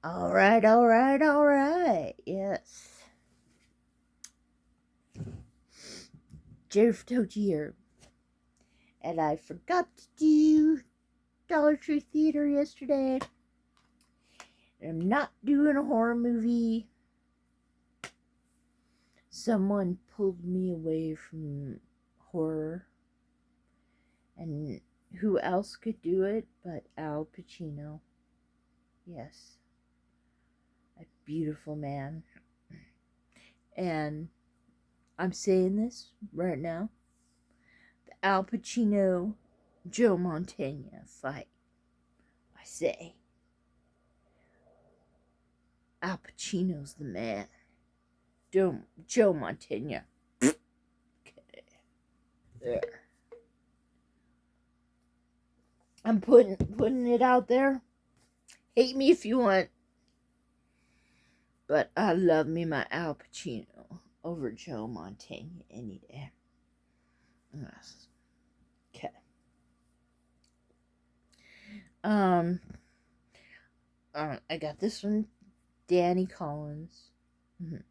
All right, all right, all right. Yes. Jerry here. And I forgot to do Dollar Tree Theater yesterday. And I'm not doing a horror movie. Someone pulled me away from horror. And who else could do it but Al Pacino? Yes. A beautiful man. And I'm saying this right now. The Al Pacino Joe Montana fight. I say, Al Pacino's the man. Joe Montana. Okay. There. I'm putting it out there. Hate me if you want. But I love me my Al Pacino over Joe Montana any day. Yes. Okay. I got this one, Danny Collins. Mm-hmm.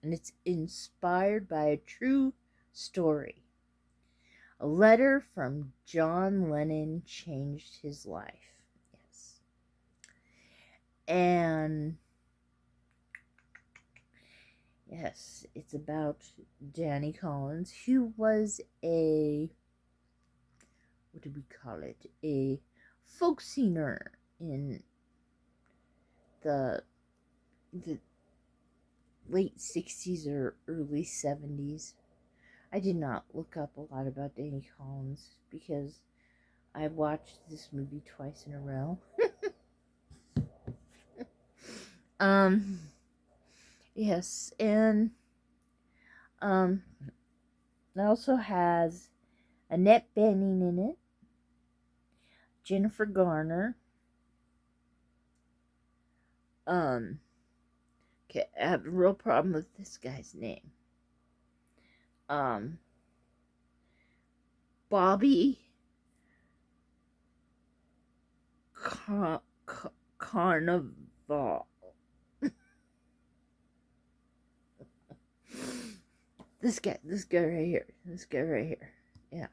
And it's inspired by a true story. A letter from John Lennon changed his life. Yes. And yes, it's about Danny Collins, who was a, what do we call it? A folk singer in the late 60s or early 70s. I did not look up a lot about Danny Collins because I watched this movie twice in a row. Yes, and it also has Annette Bening in it, Jennifer Garner. Okay, I have a real problem with this guy's name. Bobby Carnival. This guy right here. Yeah.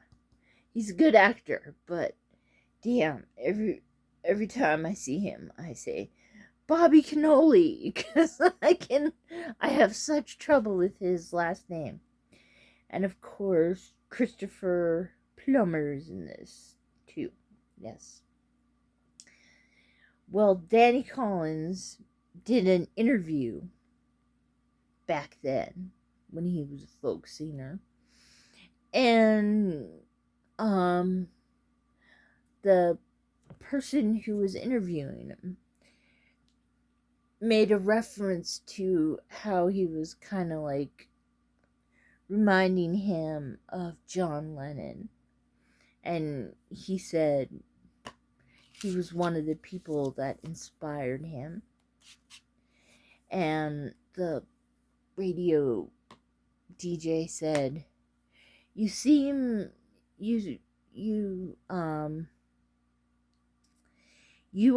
He's a good actor, but damn, every time I see him, I say, Bobby Cannoli, because I have such trouble with his last name. And of course, Christopher Plummer's in this, too. Yes. Well, Danny Collins did an interview back then when he was a folk singer. And the person who was interviewing him made a reference to how he was kind of like reminding him of John Lennon. And he said he was one of the people that inspired him. And the radio DJ said, you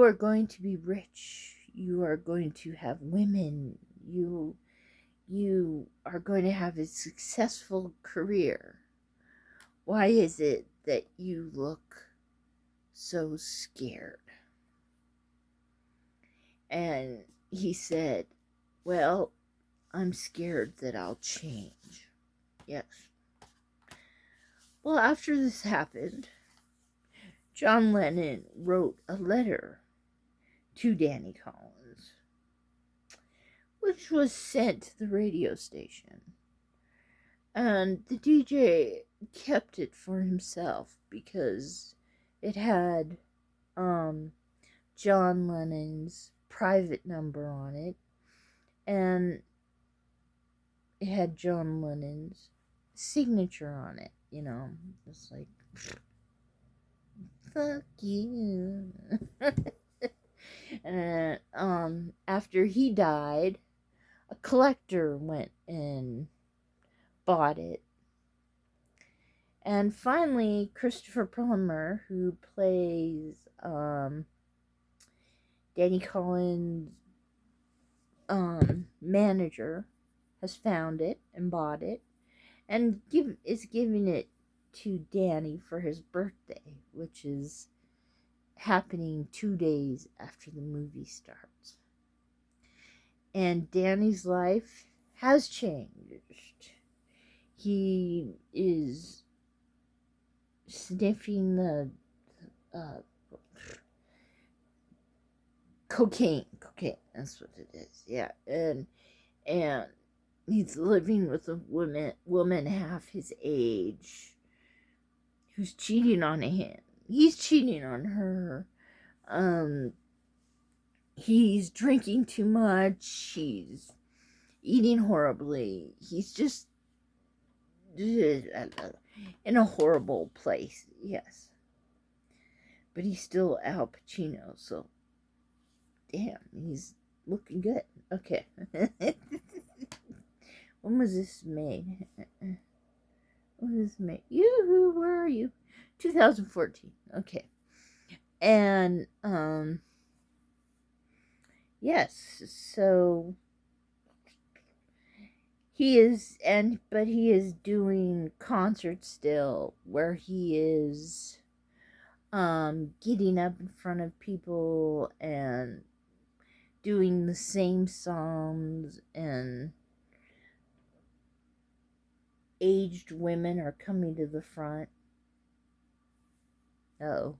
are going to be rich. You are going to have women. You are going to have a successful career. Why is it that you look so scared? And he said, well, I'm scared that I'll change. Yes. Well, after this happened, John Lennon wrote a letter to Danny Collins, which was sent to the radio station. And the DJ kept it for himself because it had John Lennon's private number on it, and it had John Lennon's signature on it, It's like, fuck you. And after he died, a collector went and bought it. And finally, Christopher Plummer, who plays Danny Collins' manager has found it and bought it and is giving it to Danny for his birthday, which is happening 2 days after the movie starts. And Danny's life has changed. He is sniffing the cocaine, that's what it is, yeah, and he's living with a woman half his age who's cheating on him. He's cheating on her. He's drinking too much. He's eating horribly. He's just in a horrible place, yes. But he's still Al Pacino, so damn, he's looking good. Okay. When was this made? When was this made? Yoo-hoo, where are you? 2014. Okay. And, yes, so he is doing concerts still where he is getting up in front of people and doing the same songs, and aged women are coming to the front. Oh,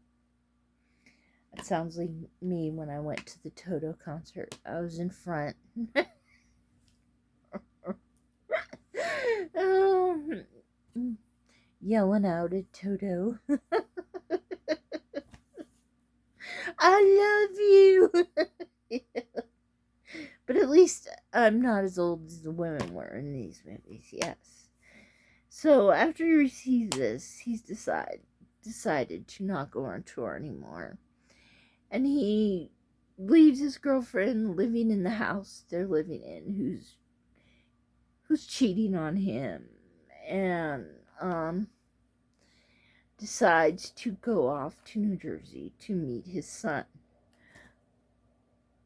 that sounds like me when I went to the Toto concert. I was in front. Yelling out at Toto. I love you. Yeah. But at least I'm not as old as the women were in these movies, yes. So after he receives this, he's decided to not go on tour anymore. And he leaves his girlfriend living in the house they're living in, who's cheating on him, and decides to go off to New Jersey to meet his son,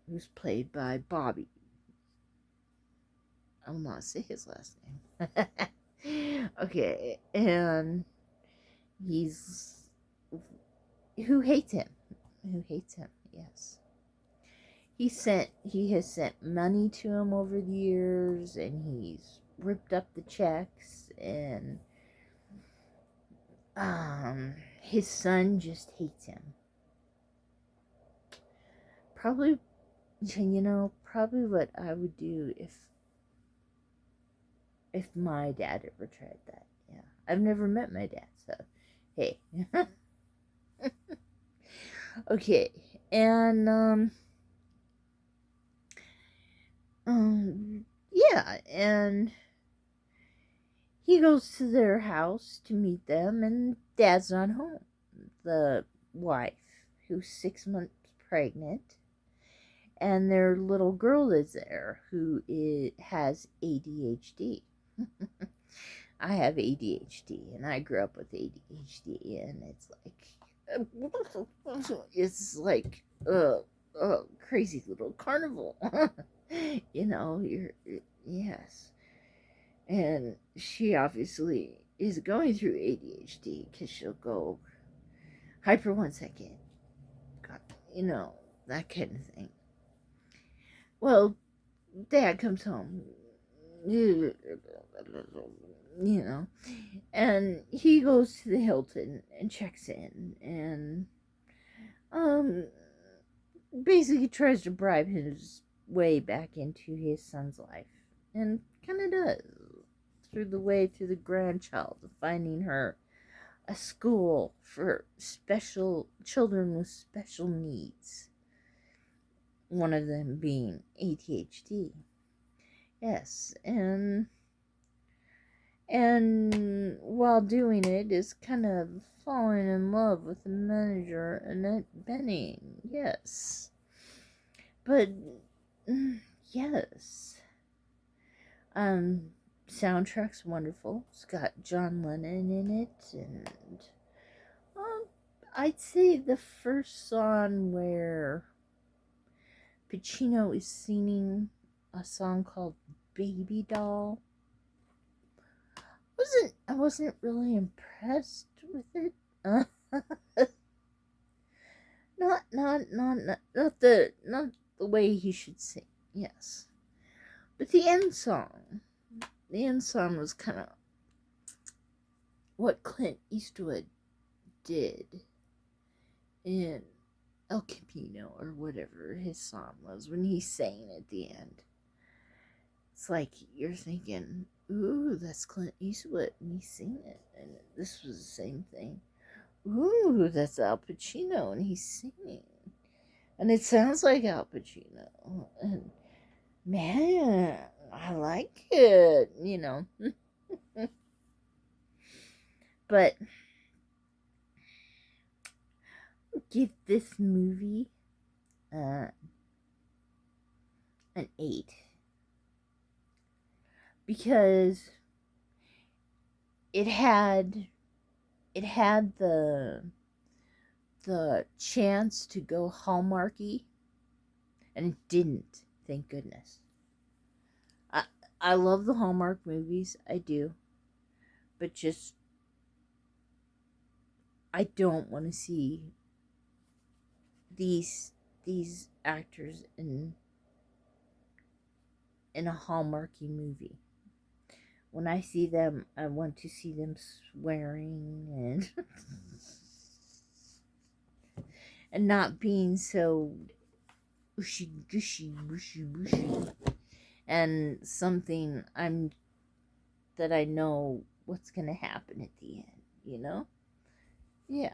who's played by Bobby. I will not say his last name. Okay, and who hates him, yes. He has sent money to him over the years, and he's ripped up the checks, and his son just hates him. Probably what I would do if my dad ever tried that. Yeah, I've never met my dad, so hey. Okay, and yeah, and he goes to their house to meet them, and Dad's not home. The wife, who's 6 months pregnant, and their little girl is there, who has ADHD. I have ADHD, and I grew up with ADHD, and it's like a crazy little carnival. Yes. And she obviously is going through ADHD, because she'll go hyper 1 second. God, that kind of thing. Well, Dad comes home, and he goes to the Hilton and checks in, and basically tries to bribe his way back into his son's life, and kind of does, through the grandchild, finding her a school for special children with special needs, one of them being ADHD. Yes, and while doing it is kind of falling in love with the manager, Annette Bening. Yes. But yes. Soundtrack's wonderful. It's got John Lennon in it, and I'd say the first song where Pacino is singing a song called Baby Doll. I wasn't really impressed with it. Not the way he should sing. Yes, but the end song was kind of what Clint Eastwood did in El Camino or whatever his song was when he sang at the end. It's like you're thinking, ooh, that's Clint Eastwood and he's singing it, and this was the same thing. Ooh, that's Al Pacino and he's singing, and it sounds like Al Pacino, and man, I like it, but give this movie an 8 because it had the chance to go Hallmarky, and it didn't. Thank goodness. I love the Hallmark movies, I do, but just I don't want to see these actors in a Hallmarky movie. When I see them, I want to see them swearing and and not being so bushy, and something that I know what's gonna happen at the end, Yeah.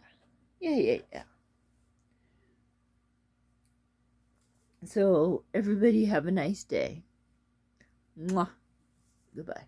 So everybody have a nice day. Mwah. Goodbye.